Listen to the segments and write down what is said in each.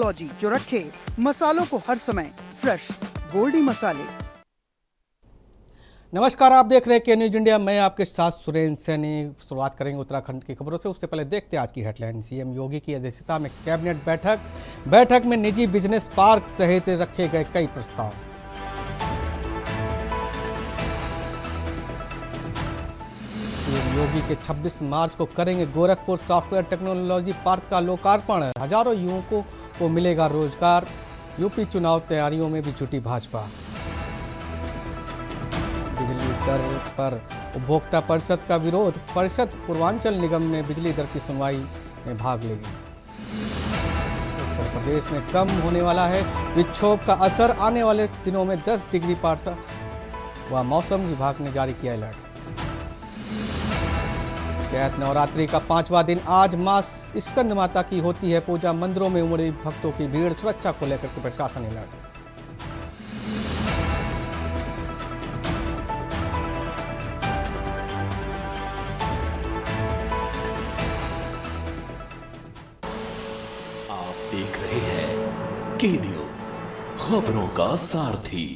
Technology जो रखे मसालों को हर समय फ्रेश। गोल्डी मसाले। नमस्कार, आप देख रहे हैं के न्यूज इंडिया। मैं आपके साथ सुरेंद्र सैनी। शुरुआत करेंगे उत्तराखंड की खबरों से। उससे पहले देखते हैं आज की हेडलाइन। सीएम योगी की अध्यक्षता में कैबिनेट बैठक में निजी बिजनेस पार्क सहित रखे गए कई प्रस्ताव। सीएम योगी के 26 मार्च को करेंगे गोरखपुर सॉफ्टवेयर टेक्नोलॉजी पार्क का लोकार्पण। हजारों युवकों को मिलेगा रोजगार। यूपी चुनाव तैयारियों में भी जुटी भाजपा। बिजली दर पर उपभोक्ता परिषद का विरोध। परिषद पूर्वांचल निगम में बिजली दर की सुनवाई में भाग लेगी। उत्तर प्रदेश में कम होने वाला है विक्षोभ का असर। आने वाले दिनों में 10 डिग्री पार व मौसम विभाग ने जारी किया अलर्ट। चैत नवरात्रि का 5वां दिन आज मां स्कंद माता की होती है पूजा। मंदिरों में उमड़ी भक्तों की भीड़। सुरक्षा को लेकर के प्रशासन अलर्ट। देख रहे हैं के न्यूज, खबरों का सारथी।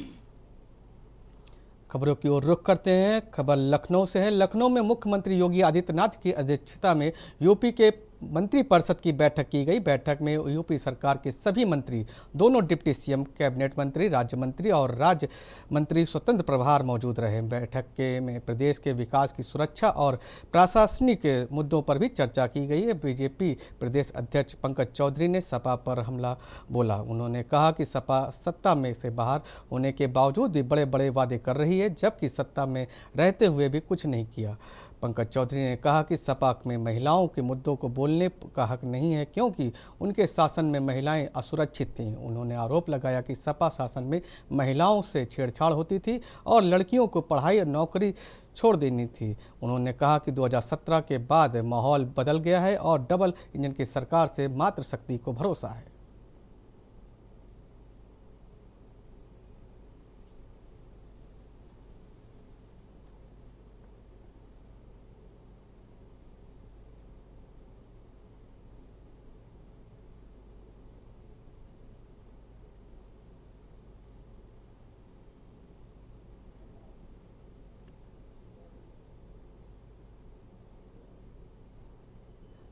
खबरों की ओर रुख करते हैं। खबर लखनऊ से है। लखनऊ में मुख्यमंत्री योगी आदित्यनाथ की अध्यक्षता में यूपी के मंत्रिपरिषद की बैठक की गई। बैठक में यूपी सरकार के सभी मंत्री, दोनों डिप्टी सीएम, कैबिनेट मंत्री, राज्य मंत्री और राज्य मंत्री स्वतंत्र प्रभार मौजूद रहे। बैठक में प्रदेश के विकास की सुरक्षा और प्रशासनिक मुद्दों पर भी चर्चा की गई है। बीजेपी प्रदेश अध्यक्ष पंकज चौधरी ने सपा पर हमला बोला। उन्होंने कहा कि सपा सत्ता में से बाहर होने के बावजूद भी बड़े बड़े वादे कर रही है, जबकि सत्ता में रहते हुए भी कुछ नहीं किया। पंकज चौधरी ने कहा कि सपा में महिलाओं के मुद्दों को बोलने का हक नहीं है, क्योंकि उनके शासन में महिलाएं असुरक्षित थीं। उन्होंने आरोप लगाया कि सपा शासन में महिलाओं से छेड़छाड़ होती थी और लड़कियों को पढ़ाई और नौकरी छोड़ देनी थी। उन्होंने कहा कि 2017 के बाद माहौल बदल गया है और डबल इंजन की सरकार से मातृशक्ति को भरोसा है।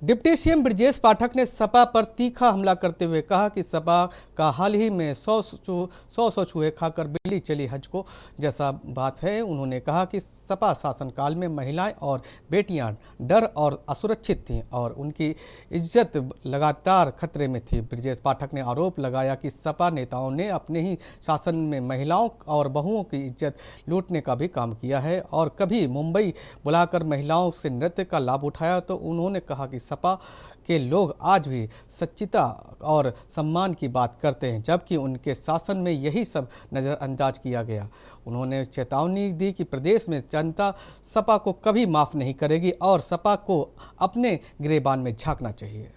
डिप्टी सीएम ब्रजेश पाठक ने सपा पर तीखा हमला करते हुए कहा कि सपा का हाल ही में 100 चूहे खाकर बिल्ली चली हज को जैसा बात है। उन्होंने कहा कि सपा शासनकाल में महिलाएं और बेटियां डर और असुरक्षित थीं और उनकी इज्जत लगातार खतरे में थी। ब्रजेश पाठक ने आरोप लगाया कि सपा नेताओं ने अपने ही शासन में महिलाओं और बहुओं की इज्जत लूटने का भी काम किया है और कभी मुंबई बुलाकर महिलाओं से नृत्य का लाभ उठाया। तो उन्होंने कहा कि सपा के लोग आज भी सच्चिता और सम्मान की बात करते हैं, जबकि उनके शासन में यही सब नज़रअंदाज किया गया। उन्होंने चेतावनी दी कि प्रदेश में जनता सपा को कभी माफ़ नहीं करेगी और सपा को अपने गिरेबान में झांकना चाहिए।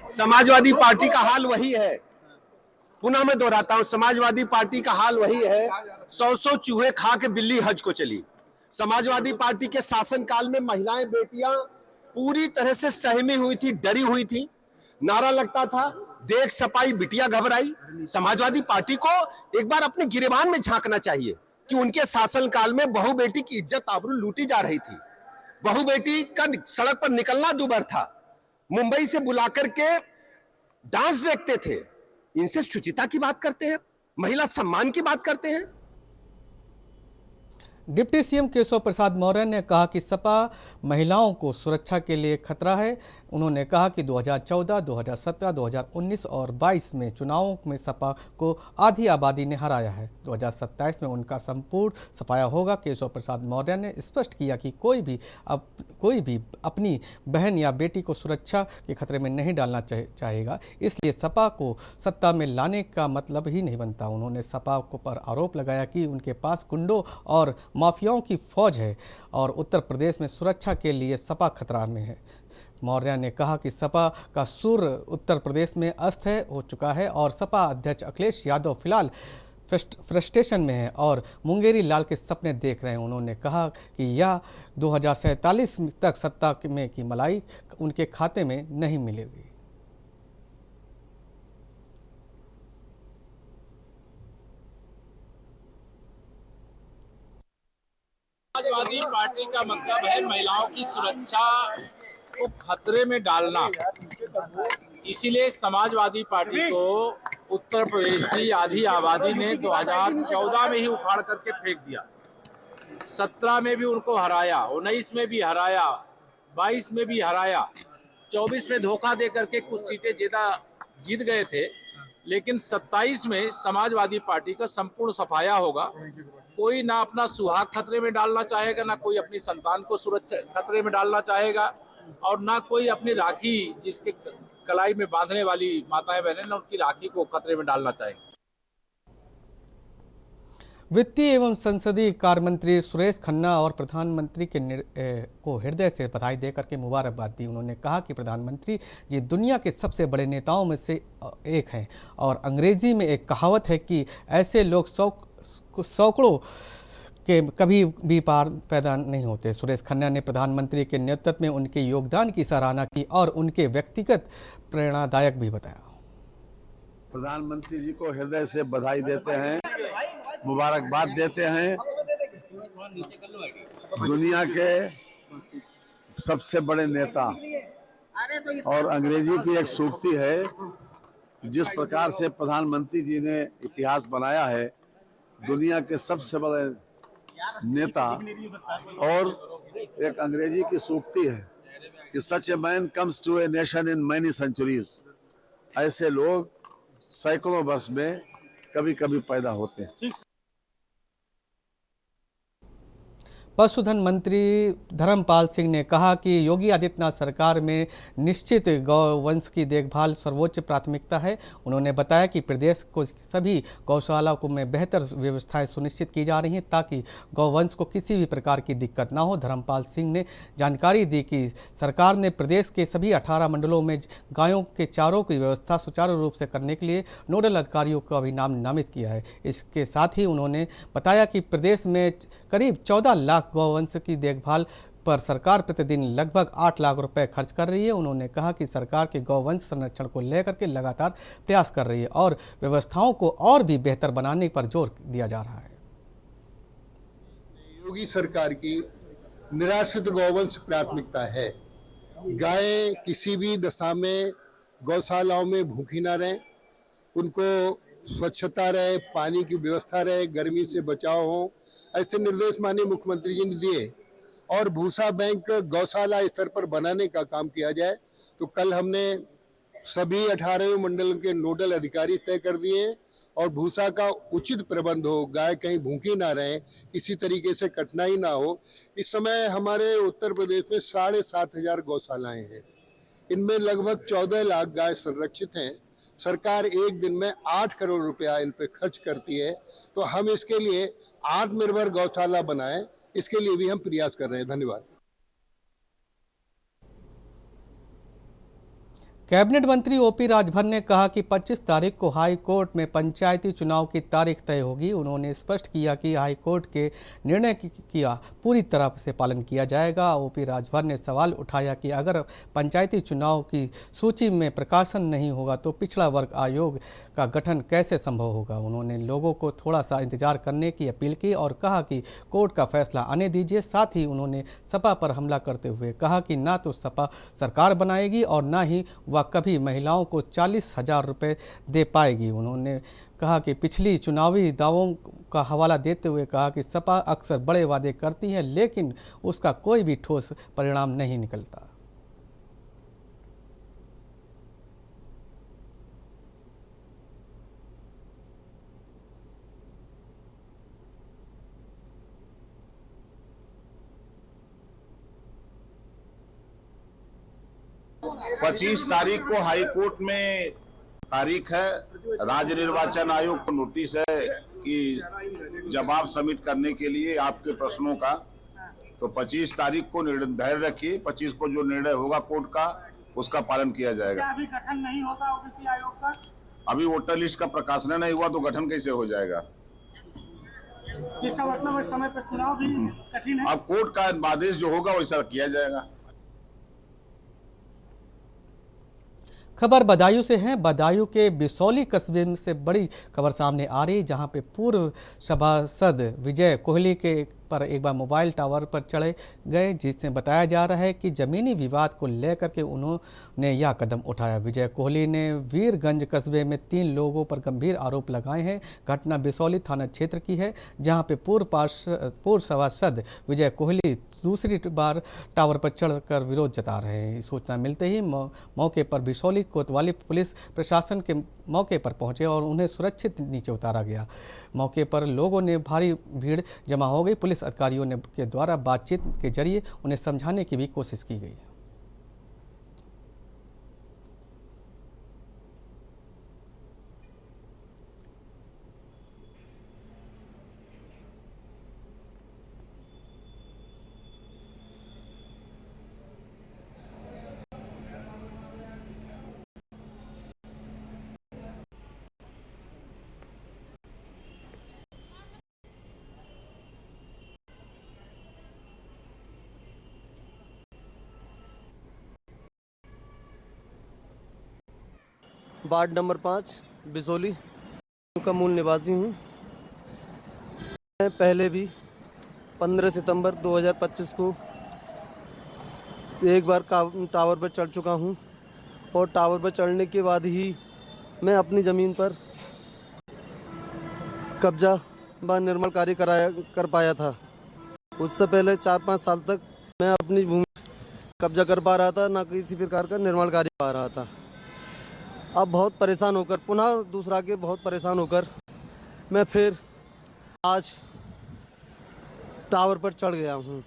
समाजवादी पार्टी का हाल वही है। पुनः मैं दोहराता हूं, समाजवादी पार्टी का हाल वही है। 100 चूहे खा के बिल्ली हज को चली। समाजवादी पार्टी के शासनकाल में महिलाएं, बेटियां पूरी तरह से सहमी हुई थी, डरी हुई थी। नारा लगता था, देख सपाई बिटिया घबराई। समाजवादी पार्टी को एक बार अपने गिरेबान में झांकना चाहिए कि उनके शासनकाल में बहु बेटी की इज्जत आबरू लूटी जा रही थी। बहु बेटी का सड़क पर निकलना दूभर था। मुंबई से बुलाकर के डांस देखते थे। इनसे शुचिता की बात करते हैं, महिला सम्मान की बात करते हैं। डिप्टी सीएम केशव प्रसाद मौर्य ने कहा कि सपा महिलाओं को सुरक्षा के लिए खतरा है। उन्होंने कहा कि 2014, 2017, 2019 और 22 में चुनावों में सपा को आधी आबादी ने हराया है। 2027 में उनका संपूर्ण सफाया होगा। केशव प्रसाद मौर्य ने स्पष्ट किया कि कोई भी अपनी बहन या बेटी को सुरक्षा के खतरे में नहीं डालना चाहेगा, इसलिए सपा को सत्ता में लाने का मतलब ही नहीं बनता। उन्होंने सपा पर आरोप लगाया कि उनके पास गुंडों और माफियाओं की फौज है और उत्तर प्रदेश में सुरक्षा के लिए सपा खतरा में है। मौर्य ने कहा कि सपा का सुर उत्तर प्रदेश में अस्त हो चुका है और सपा अध्यक्ष अखिलेश यादव फिलहाल फ्रस्ट्रेशन में है और मुंगेरी लाल के सपने देख रहे हैं। उन्होंने कहा कि यह 2047 तक सत्ता में की मलाई उनके खाते में नहीं मिलेगी। समाजवादी पार्टी का मतलब है महिलाओं की सुरक्षा को खतरे में डालना। इसीलिए समाजवादी पार्टी को उत्तर प्रदेश की आधी आबादी ने 2014 में ही उखाड़ करके फेंक दिया। 17 में भी उनको हराया, 19 में भी हराया, 22 में भी हराया, 24 में धोखा दे करके कुछ सीटें जीत गए थे। लेकिन 27 में समाजवादी पार्टी का संपूर्ण सफाया होगा। कोई ना अपना सुहाग खतरे में डालना चाहेगा, ना कोई अपनी संतान को सुरक्षा खतरे में डालना चाहेगा और ना कोई अपनी राखी जिसके कलाई में बांधने वाली माताएं बहनें ना उनकी राखी को खतरे में डालना चाहेगा। वित्तीय एवं संसदीय कार्य मंत्री सुरेश खन्ना और प्रधानमंत्री को हृदय से बधाई देकर के मुबारकबाद दी। उन्होंने कहा कि प्रधानमंत्री जी दुनिया के सबसे बड़े नेताओं में से एक हैं और अंग्रेजी में एक कहावत है कि ऐसे लोग सैकड़ों के कभी भी पार पैदा नहीं होते। सुरेश खन्ना ने प्रधानमंत्री के नेतृत्व में उनके योगदान की सराहना की और उनके व्यक्तिगत प्रेरणादायक भी बताया। प्रधानमंत्री जी को हृदय से बधाई देते हैं, मुबारकबाद देते हैं। दुनिया के सबसे बड़े नेता और अंग्रेजी की एक सूक्ति है, जिस प्रकार से प्रधानमंत्री जी ने इतिहास बनाया है, दुनिया के सबसे बड़े नेता। और एक अंग्रेजी की सूक्ति है कि such a man comes to a nation in many centuries. ऐसे लोग सैकड़ों वर्ष में कभी कभी पैदा होते हैं। पशुधन मंत्री धर्मपाल सिंह ने कहा कि योगी आदित्यनाथ सरकार में निश्चित गौवंश की देखभाल सर्वोच्च प्राथमिकता है। उन्होंने बताया कि प्रदेश को सभी गौशालाओं में बेहतर व्यवस्थाएं सुनिश्चित की जा रही हैं ताकि गौवंश को किसी भी प्रकार की दिक्कत ना हो। धर्मपाल सिंह ने जानकारी दी कि सरकार ने प्रदेश के सभी 18 मंडलों में गायों के चारों की व्यवस्था सुचारू रूप से करने के लिए नोडल अधिकारियों का भी नाम नामित किया है। इसके साथ ही उन्होंने बताया कि प्रदेश में करीब 14 लाख गौवंश की देखभाल पर सरकार प्रतिदिन लगभग 8 लाख रुपए खर्च कर रही है। उन्होंने कहा कि सरकार के गौवंश संरक्षण को लेकर के लगातार प्रयास कर रही है और व्यवस्थाओं को और भी बेहतर बनाने पर जोर दिया जा रहा है। योगी सरकार की निराश्रित गौवंश प्राथमिकता है। गायें किसी भी दशा में गौशालाओं में भूखी ना रहें, उनको स्वच्छता रहे, पानी की व्यवस्था रहे, गर्मी से बचाव हो, ऐसे निर्देश माननीय मुख्यमंत्री जी ने दिए। और भूसा बैंक गौशाला स्तर पर बनाने का काम किया जाए। तो कल हमने सभी 18 मंडल के नोडल अधिकारी तय कर दिए और भूसा का उचित प्रबंध हो, गाय कहीं भूखी ना रहे, किसी तरीके से कठिनाई ना हो। इस समय हमारे उत्तर प्रदेश में 7,500 गौशालाएं हैं, इनमें लगभग 14 लाख गाय संरक्षित हैं। सरकार एक दिन में 8 करोड़ रुपया इन पे खर्च करती है। तो हम इसके लिए आत्मनिर्भर गौशाला बनाएं, इसके लिए भी हम प्रयास कर रहे हैं। धन्यवाद। कैबिनेट मंत्री ओपी राजभर ने कहा कि 25 तारीख को हाई कोर्ट में पंचायती चुनाव की तारीख तय होगी। उन्होंने स्पष्ट किया कि हाई कोर्ट के निर्णय का पूरी तरह से पालन किया जाएगा। ओपी राजभर ने सवाल उठाया कि अगर पंचायती चुनाव की सूची में प्रकाशन नहीं होगा तो पिछड़ा वर्ग आयोग का गठन कैसे संभव होगा। उन्होंने लोगों को थोड़ा सा इंतजार करने की अपील की और कहा कि कोर्ट का फैसला आने दीजिए। साथ ही उन्होंने सपा पर हमला करते हुए कहा कि ना तो सपा सरकार बनाएगी और ना ही कभी महिलाओं को 40,000 रुपये दे पाएगी। उन्होंने कहा कि पिछली चुनावी दावों का हवाला देते हुए कहा कि सपा अक्सर बड़े वादे करती है लेकिन उसका कोई भी ठोस परिणाम नहीं निकलता। पच्चीस तारीख को हाई कोर्ट में तारीख है। राज्य निर्वाचन आयोग को नोटिस है कि जवाब सबमिट करने के लिए आपके प्रश्नों का तो 25 तारीख को धैर्य रखिए, 25 को जो निर्णय होगा कोर्ट का उसका पालन किया जाएगा। क्या अभी गठन नहीं होगा ओबीसी आयोग का? अभी वोटर लिस्ट का प्रकाशन नहीं हुआ तो गठन कैसे हो जाएगा? इसका मतलब इस समय पर चुनाव भी कठिन है। अब कोर्ट का आदेश जो होगा वैसा किया जाएगा। खबर बदायूं से है। बदायूं के बिसौली कस्बे से बड़ी खबर सामने आ रही, जहां पे पूर्व सभासद विजय कोहली के पर एक बार मोबाइल टावर पर चढ़े गए, जिससे बताया जा रहा है कि ज़मीनी विवाद को लेकर के उन्होंने यह कदम उठाया। विजय कोहली ने वीरगंज कस्बे में 3 लोगों पर गंभीर आरोप लगाए हैं। घटना बिसौली थाना क्षेत्र की है, जहां पे पूर्व सभासद विजय कोहली दूसरी बार टावर पर चढ़कर विरोध जता रहे हैं। सूचना मिलते ही मौके पर बिसौली कोतवाली पुलिस प्रशासन के मौके पर पहुंचे और उन्हें सुरक्षित नीचे उतारा गया। मौके पर लोगों ने भारी भीड़ जमा हो गई। पुलिस अधिकारियों के द्वारा बातचीत के जरिए उन्हें समझाने की भी कोशिश की गई। वार्ड नंबर 5 बिसौली का मूल निवासी हूँ। मैं पहले भी 15 सितंबर 2025 को एक बार टावर पर चढ़ चुका हूँ और टावर पर चढ़ने के बाद ही मैं अपनी ज़मीन पर कब्जा व निर्माण कार्य कर पाया था। उससे पहले 4-5 साल तक मैं अपनी भूमि कब्जा कर पा रहा था, ना किसी प्रकार का निर्माण कार्य पा रहा था। अब बहुत परेशान होकर पुनः दूसरा के बहुत परेशान होकर मैं फिर आज टावर पर चढ़ गया हूँ।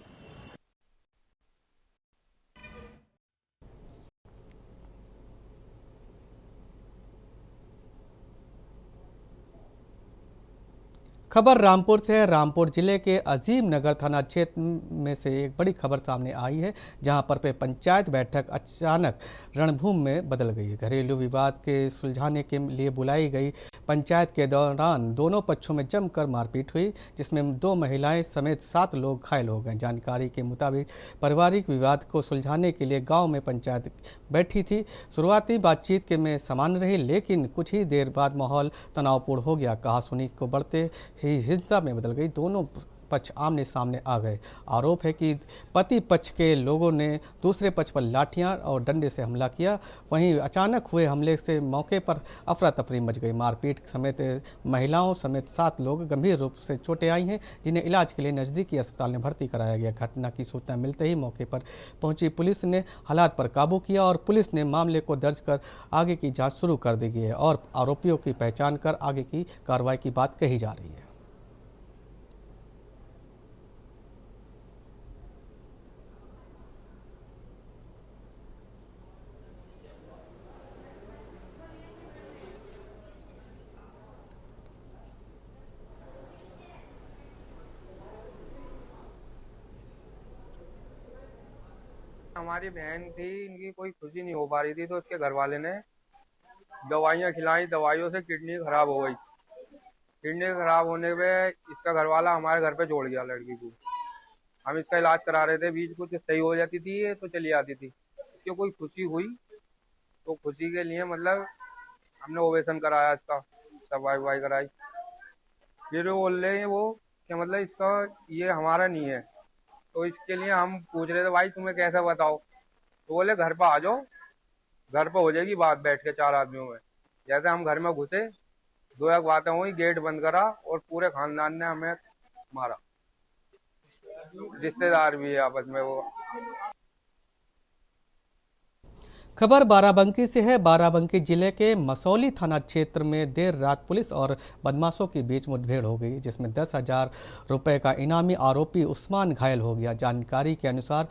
खबर रामपुर से है। रामपुर जिले के अजीम नगर थाना क्षेत्र में से एक बड़ी खबर सामने आई है, जहां पर पंचायत बैठक अचानक रणभूमि में बदल गई। घरेलू विवाद के सुलझाने के लिए बुलाई गई पंचायत के दौरान दोनों पक्षों में जमकर मारपीट हुई, जिसमें 2 महिलाएं समेत 7 लोग घायल हो गए। जानकारी के मुताबिक पारिवारिक विवाद को सुलझाने के लिए गाँव में पंचायत बैठी थी। शुरुआती बातचीत के में सामान्य रही, लेकिन कुछ ही देर बाद माहौल तनावपूर्ण हो गया। कहासुनी को बढ़ते ही हिंसा में बदल गई। दोनों पक्ष आमने सामने आ गए। आरोप है कि पति पक्ष के लोगों ने दूसरे पक्ष पर लाठियां और डंडे से हमला किया। वहीं अचानक हुए हमले से मौके पर अफरा तफरी मच गई। मारपीट समेत महिलाओं समेत 7 लोग गंभीर रूप से चोटें आई हैं, जिन्हें इलाज के लिए नज़दीकी अस्पताल में भर्ती कराया गया। घटना की सूचना मिलते ही मौके पर पहुंची पुलिस ने हालात पर काबू किया और पुलिस ने मामले को दर्ज कर आगे की जाँच शुरू कर दी गई है और आरोपियों की पहचान कर आगे की कार्रवाई की बात कही जा रही है। हमारी बहन थी, इनकी कोई खुशी नहीं हो पा रही थी, तो इसके घर वाले ने दवाइयाँ खिलाई। दवाइयों से किडनी खराब हो गई। किडनी खराब होने पे इसका घर वाला हमारे घर पे छोड़ गया लड़की को। हम इसका इलाज करा रहे थे, बीच कुछ सही हो जाती थी तो चली आती थी। इसकी कोई खुशी हुई तो खुशी के लिए मतलब हमने ओवेशन कराया, इसका सफाई वफाई कराई। फिर बोल रहे हैं वो कि मतलब इसका ये हमारा नहीं है, तो इसके लिए हम पूछ रहे थे भाई तुम्हें कैसे बताओ, तो बोले घर पर आ जाओ, घर पर हो जाएगी बात बैठ के 4 आदमियों में। जैसे हम घर में घुसे, 2 एक बातें हुई, गेट बंद करा और पूरे खानदान ने हमें मारा। रिश्तेदार भी है आपस में वो। खबर बाराबंकी से है। बाराबंकी जिले के मसौली थाना क्षेत्र में देर रात पुलिस और बदमाशों के बीच मुठभेड़ हो गई, जिसमें 10,000 रुपए का इनामी आरोपी उस्मान घायल हो गया। जानकारी के अनुसार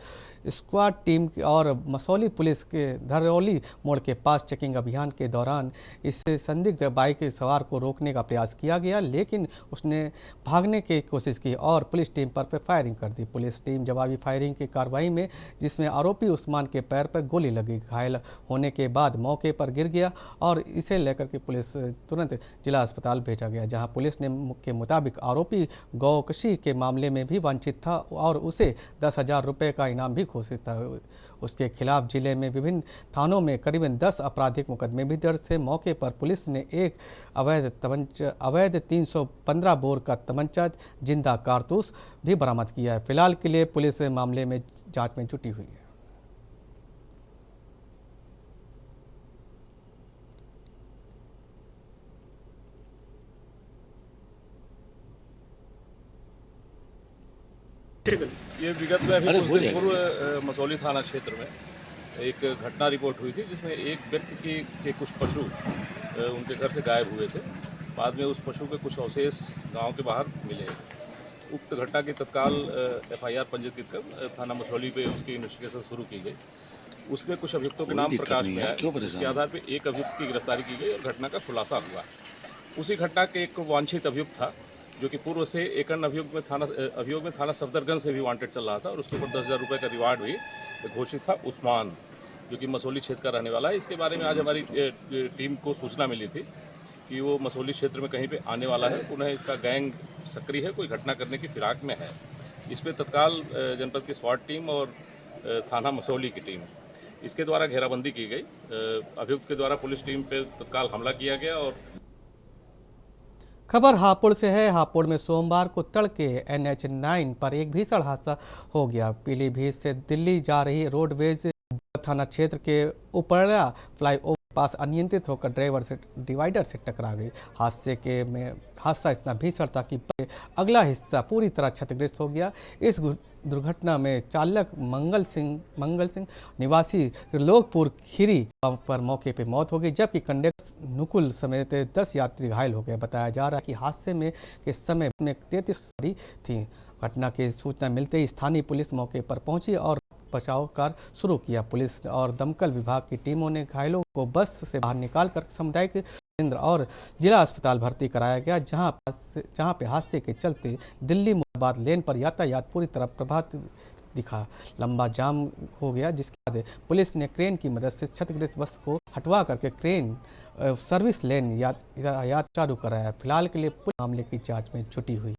स्क्वाड टीम और मसौली पुलिस के धरौली मोड़ के पास चेकिंग अभियान के दौरान इस संदिग्ध बाइक सवार को रोकने का प्रयास किया गया, लेकिन उसने भागने की कोशिश की और पुलिस टीम पर फायरिंग कर दी। पुलिस टीम जवाबी फायरिंग की कार्रवाई में जिसमें आरोपी उस्मान के पैर पर गोली लगी। घायल होने के बाद मौके पर गिर गया और इसे लेकर के पुलिस तुरंत जिला अस्पताल भेजा गया, जहां पुलिस ने के मुताबिक आरोपी गौकशी के मामले में भी वांछित था और उसे 10,000 रुपये का इनाम भी घोषित था। उसके खिलाफ जिले में विभिन्न थानों में करीबन 10 आपराधिक मुकदमे भी दर्ज थे। मौके पर पुलिस ने एक अवैध 315 बोर का तमंचा, जिंदा कारतूस भी बरामद किया है। फिलहाल के लिए पुलिस मामले में जांच में जुटी हुई है। ये विगत में अभी कुछ दिन पूर्व मसौली थाना क्षेत्र में एक घटना रिपोर्ट हुई थी, जिसमें एक व्यक्ति के कुछ पशु उनके घर से गायब हुए थे। बाद में उस पशु के कुछ अवशेष गांव के बाहर मिले। उक्त घटना की तत्काल FIR पंजीकृत कर थाना मसौली पे उसकी इन्वेस्टिगेशन शुरू की गई। उसमें कुछ अभियुक्तों के नाम प्रकाश में आए, जिसके आधार पर एक अभियुक्त की गिरफ्तारी की गई और घटना का खुलासा हुआ। उसी घटना के एक वांछित अभियुक्त था, जो कि पूर्व से एक अन्य अभियोग में थाना सफदरगंज से भी वांटेड चल रहा था और उसके ऊपर 10,000 रुपये का रिवार्ड भी घोषित था। उस्मान, जो कि मसौली क्षेत्र का रहने वाला है। इसके बारे में आज हमारी टीम को सूचना मिली थी कि वो मसौली क्षेत्र में कहीं पे आने वाला है। उन्हें इसका गैंग सक्रिय है, कोई घटना करने की फिराक में है। इस पर तत्काल जनपद की स्वाट टीम और थाना मसौली की टीम, इसके द्वारा घेराबंदी की गई। अभियुक्त के द्वारा पुलिस टीम पर तत्काल हमला किया गया। और खबर हापुड़ से है। हापुड़ में सोमवार को तड़के NH 9 पर एक भीषण हादसा हो गया। पीलीभीत से दिल्ली जा रही रोडवेज थाना क्षेत्र के उपड़ा फ्लाईओवर पास अनियंत्रित होकर ड्राइवर से डिवाइडर से टकरा गई। हादसा इतना भीषण था कि अगला हिस्सा पूरी तरह क्षतिग्रस्त हो गया। इस दुर्घटना में चालक मंगल सिंह निवासी त्रिलोकपुर खीरी पर मौके पर मौत हो गई, जबकि कंडक्टर नुकुल समेत 10 यात्री घायल हो गए। बताया जा रहा है कि हादसे में के समय में 33 सवारी थी। घटना की सूचना मिलते ही स्थानीय पुलिस मौके पर पहुंची और बचाव कार्य शुरू किया। पुलिस और दमकल विभाग की टीमों ने घायलों को बस से बाहर निकालकर सामुदायिक केंद्र और जिला अस्पताल भर्ती कराया गया, जहां पे हादसे के चलते दिल्ली मुरादाबाद लेन पर यातायात पूरी तरह प्रभावित दिखा। लंबा जाम हो गया, जिसके बाद पुलिस ने क्रेन की मदद से क्षतिग्रस्त बस को हटवा करके क्रेन सर्विस लेन यातायात चालू कराया। फिलहाल के लिए पुलिस मामले की जाँच में जुटी हुई।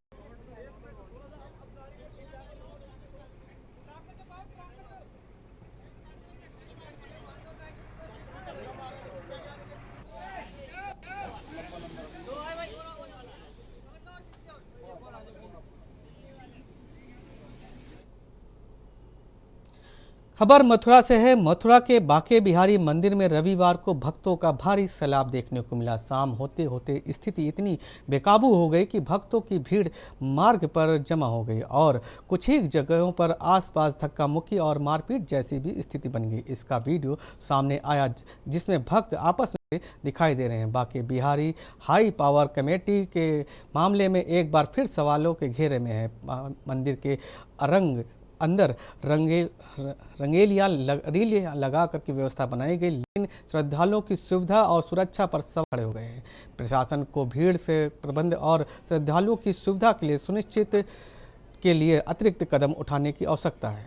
खबर मथुरा से है। मथुरा के बांके बिहारी मंदिर में रविवार को भक्तों का भारी सैलाब देखने को मिला। शाम होते होते स्थिति इतनी बेकाबू हो गई कि भक्तों की भीड़ मार्ग पर जमा हो गई और कुछ ही जगहों पर आसपास धक्का मुक्की और मारपीट जैसी भी स्थिति बन गई। इसका वीडियो सामने आया, जिसमें भक्त आपस में दिखाई दे रहे हैं। Banke Bihari high power committee के मामले में एक बार फिर सवालों के घेरे में है। मंदिर के अंदर रंगेलियाँ लगा करके व्यवस्था बनाई गई, लेकिन श्रद्धालुओं की सुविधा और सुरक्षा पर सवाल खड़े हो गए हैं। प्रशासन को भीड़ से प्रबंध और श्रद्धालुओं की सुविधा के लिए सुनिश्चित के लिए अतिरिक्त कदम उठाने की आवश्यकता है।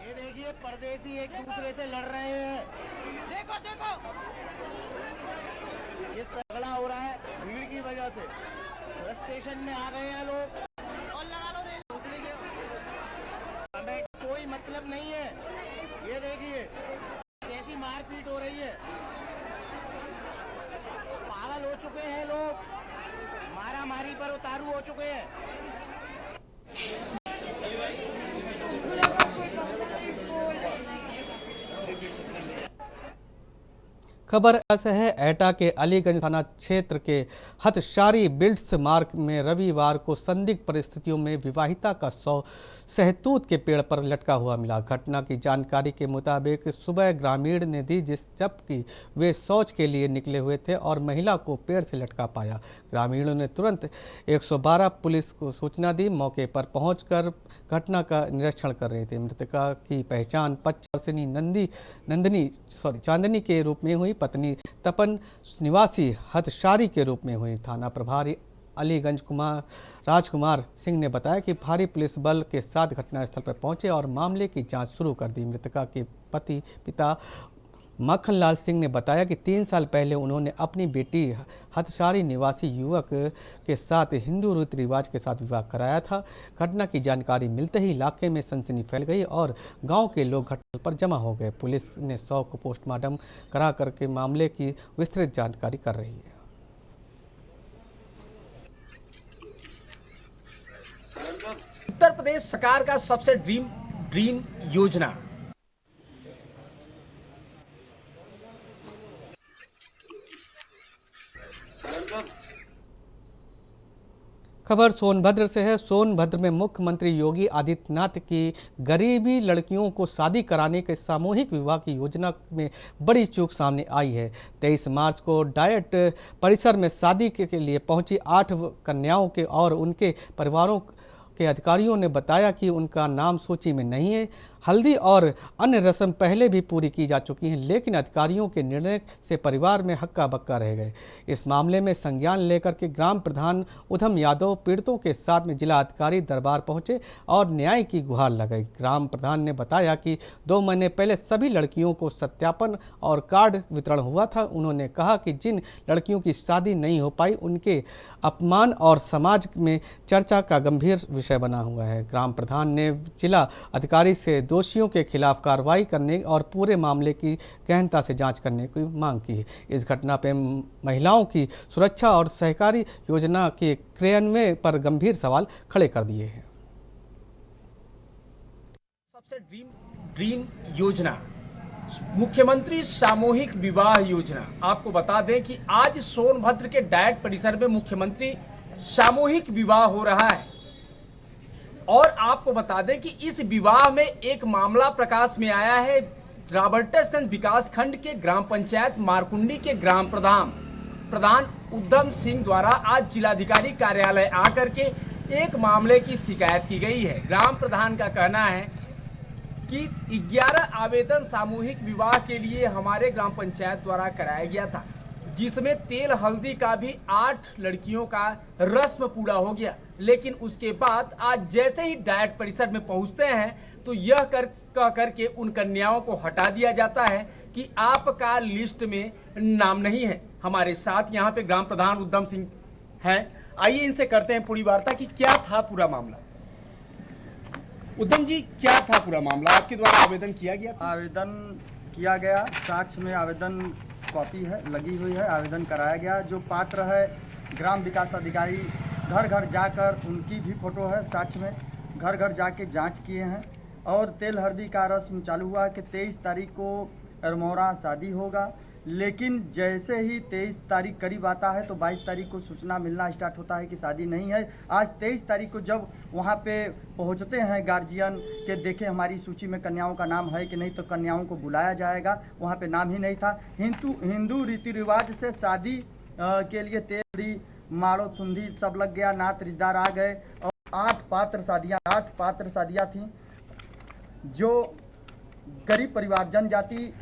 ये देखिए, परदेसी एक दूसरे से लड़ रहे हैं। देखो ये झगड़ा हो रहा है भीड़ की वजह से। स्टेशन में आ गए हैं लोग। हमें कोई मतलब नहीं है। ये देखिए कैसी मारपीट हो रही है। पागल हो चुके हैं लोग, मारामारी पर उतारू हो चुके हैं। खबर ऐसा है, एटा के अलीगंज थाना क्षेत्र के हथशारी बिल्ड्स मार्ग में रविवार को संदिग्ध परिस्थितियों में विवाहिता का शव सहतूत के पेड़ पर लटका हुआ मिला। घटना की जानकारी के मुताबिक सुबह ग्रामीण ने दी, जबकि वे शौच के लिए निकले हुए थे और महिला को पेड़ से लटका पाया। ग्रामीणों ने तुरंत 112 पुलिस को सूचना दी। मौके पर पहुंचकर घटना का निरीक्षण कर रहे थे। मृतका की पहचान 25 वर्षीय चांदनी के रूप में हुई। पत्नी तपन निवासी हथशारी के रूप में हुई। थाना प्रभारी अलीगंज राजकुमार सिंह ने बताया कि भारी पुलिस बल के साथ घटनास्थल पर पहुंचे और मामले की जांच शुरू कर दी। मृतका के पिता मक्खनलाल सिंह ने बताया कि 3 साल पहले उन्होंने अपनी बेटी हथशारी निवासी युवक के साथ हिंदू रीति रिवाज के साथ विवाह कराया था। घटना की जानकारी मिलते ही इलाके में सनसनी फैल गई और गांव के लोग घटनास्थल पर जमा हो गए। पुलिस ने शव को पोस्टमार्टम करा करके मामले की विस्तृत जानकारी कर रही है। उत्तर प्रदेश सरकार का सबसे ड्रीम योजना खबर सोनभद्र से है। सोनभद्र में मुख्यमंत्री योगी आदित्यनाथ की गरीबी लड़कियों को शादी कराने के सामूहिक विवाह की योजना में बड़ी चूक सामने आई है। 23 मार्च को डायट परिसर में शादी के लिए पहुंची 8 कन्याओं के और उनके परिवारों के अधिकारियों ने बताया कि उनका नाम सूची में नहीं है। हल्दी और अन्य रस्म पहले भी पूरी की जा चुकी हैं, लेकिन अधिकारियों के निर्णय से परिवार में हक्का बक्का रह गए। इस मामले में संज्ञान लेकर के ग्राम प्रधान उधम यादव पीड़ितों के साथ में जिला अधिकारी दरबार पहुंचे और न्याय की गुहार लगाई। ग्राम प्रधान ने बताया कि 2 महीने पहले सभी लड़कियों को सत्यापन और कार्ड वितरण हुआ था। उन्होंने कहा कि जिन लड़कियों की शादी नहीं हो पाई उनके अपमान और समाज में चर्चा का गंभीर विषय बना हुआ है। ग्राम प्रधान ने जिला अधिकारी से दोषियों के खिलाफ कार्रवाई करने और पूरे मामले की गहनता से जांच करने की मांग की है। इस घटना पर महिलाओं की सुरक्षा और सहकारी योजना के क्रियान्वयन पर गंभीर सवाल खड़े कर दिए हैं। सबसे ड्रीम योजना मुख्यमंत्री सामूहिक विवाह योजना। आपको बता दें कि आज सोनभद्र के डायट परिसर में मुख्यमंत्री सामूहिक विवाह हो रहा है और आपको बता दें कि इस विवाह में एक मामला प्रकाश में आया है। रॉबर्टसगंज विकास खंड के ग्राम पंचायत मारकुंडी के ग्राम प्रधान उद्धम सिंह द्वारा आज जिलाधिकारी कार्यालय आकर के एक मामले की शिकायत की गई है। ग्राम प्रधान का कहना है कि 11 आवेदन सामूहिक विवाह के लिए हमारे ग्राम पंचायत द्वारा कराया गया था, जिसमें तेल हल्दी का भी 8 लड़कियों का रस्म पूरा हो गया। लेकिन उसके बाद आज जैसे ही डायट परिसर में पहुंचते हैं तो यह कह करके उन कन्याओं को हटा दिया जाता है कि आपका लिस्ट में नाम नहीं है। हमारे साथ यहाँ पे ग्राम प्रधान उद्धम सिंह हैं। आइए इनसे करते हैं पूरी वार्ता कि क्या था पूरा मामला। उद्धम जी, क्या था पूरा मामला? आपके द्वारा आवेदन किया गया था? आवेदन किया गया, साक्ष्य में आवेदन कॉपी है लगी हुई है, आवेदन कराया गया। जो पात्र है ग्राम विकास अधिकारी घर घर जाकर उनकी भी फोटो है, साक्ष्य में घर घर जाके जांच किए हैं और तेल हल्दी का रस्म चालू हुआ कि 23 तारीख को अरमौरा शादी होगा। लेकिन जैसे ही 23 तारीख करीब आता है तो 22 तारीख को सूचना मिलना स्टार्ट होता है कि शादी नहीं है। आज 23 तारीख को जब वहां पे पहुंचते हैं गार्जियन के देखे हमारी सूची में कन्याओं का नाम है कि नहीं, तो कन्याओं को बुलाया जाएगा, वहां पे नाम ही नहीं था। हिंदू रीति रिवाज से शादी के लिए तेल माड़ो थुंदी सब लग गया, नात रिश्तेदार आ गए और 8 पात्र शादियाँ थीं जो गरीब परिवार जनजाति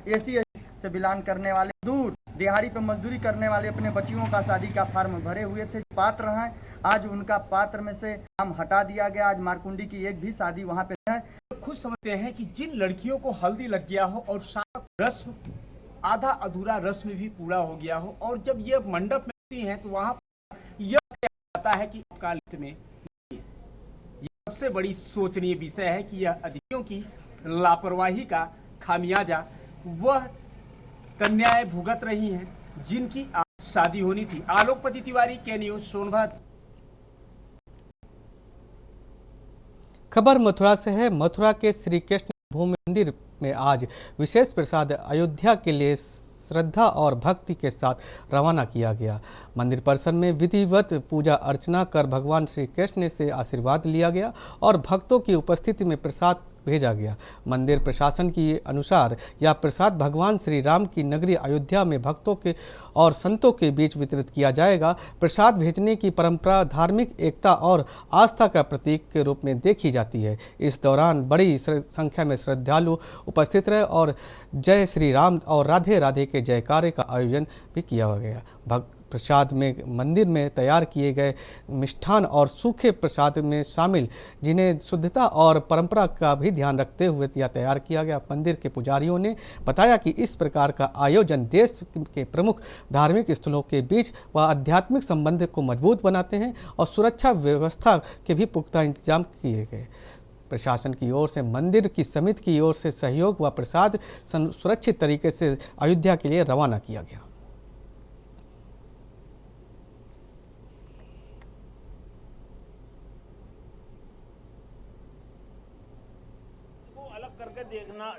एसी से बिलोंग करने वाले दूर दिहाड़ी पे मजदूरी करने वाले अपने बच्चियों का शादी का फॉर्म भरे हुए थे। पात्र हैं, आज उनका पात्र में से नाम हटा दिया गया। आज मारकुंडी की एक भी शादी वहां पे है। खुद समझते हैं कि जिन लड़कियों को हल्दी लग गया हो और साथ रस्म आधा अधूरा रस्म भी पूरा हो गया हो और जब ये मंडप में होती हैं तो वहां यह आता है कि आपका लिस्ट में यह सबसे बड़ी सोचनीय विषय है कि यह अधिकारियों की लापरवाही का खामियाजा वह कन्याएं भुगत रही हैं जिनकी शादी होनी थी। आलोकपति तिवारी, के न्यूज, सोनभद्र। खबर मथुरा से है। मथुरा के श्री कृष्ण भूमि मंदिर में आज विशेष प्रसाद अयोध्या के लिए श्रद्धा और भक्ति के साथ रवाना किया गया। मंदिर परिसर में विधिवत पूजा अर्चना कर भगवान श्री कृष्ण से आशीर्वाद लिया गया और भक्तों की उपस्थिति में प्रसाद भेजा गया। मंदिर प्रशासन के अनुसार यह प्रसाद भगवान श्री राम की नगरी अयोध्या में भक्तों के और संतों के बीच वितरित किया जाएगा। प्रसाद भेजने की परंपरा धार्मिक एकता और आस्था का प्रतीक के रूप में देखी जाती है। इस दौरान बड़ी संख्या में श्रद्धालु उपस्थित रहे और जय श्री राम और राधे राधे के जयकारे का आयोजन भी किया गया। प्रसाद में मंदिर में तैयार किए गए मिष्ठान और सूखे प्रसाद में शामिल, जिन्हें शुद्धता और परंपरा का भी ध्यान रखते हुए यह तैयार किया गया। मंदिर के पुजारियों ने बताया कि इस प्रकार का आयोजन देश के प्रमुख धार्मिक स्थलों के बीच व आध्यात्मिक संबंध को मजबूत बनाते हैं और सुरक्षा व्यवस्था के भी पुख्ता इंतजाम किए गए। प्रशासन की ओर से मंदिर की समिति की ओर से सहयोग व प्रसाद सुरक्षित तरीके से अयोध्या के लिए रवाना किया गया। करके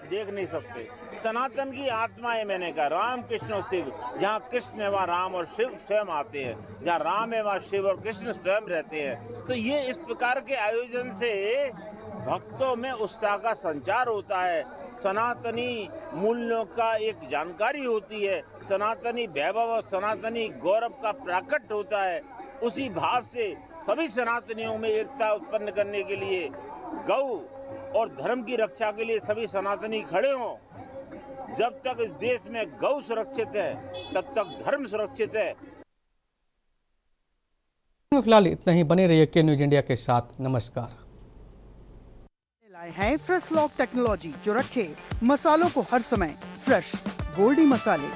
देख नहीं सकते। सनातन की आत्मा है, मैंने कहा राम कृष्ण और शिव, जहाँ कृष्ण है वहाँ राम और शिव स्वयं आते हैं, जहाँ राम है वहाँ शिव और कृष्ण स्वयं रहते हैं। तो ये इस प्रकार के आयोजन से भक्तों में उत्साह का संचार होता है, सनातनी मूल्यों का एक जानकारी होती है, सनातनी वैभव और सनातनी गौरव का प्रकट होता है। उसी भाव से सभी सनातनियों में एकता उत्पन्न करने के लिए गौ और धर्म की रक्षा के लिए सभी सनातनी खड़े हों। जब तक इस देश में गौ सुरक्षित है तब तक धर्म सुरक्षित है। फिलहाल इतना ही, बने रहिए के न्यूज इंडिया के साथ। नमस्कार। लाए हैं फ्रेश लॉक टेक्नोलॉजी जो रखे मसालों को हर समय फ्रेश। गोल्डी मसाले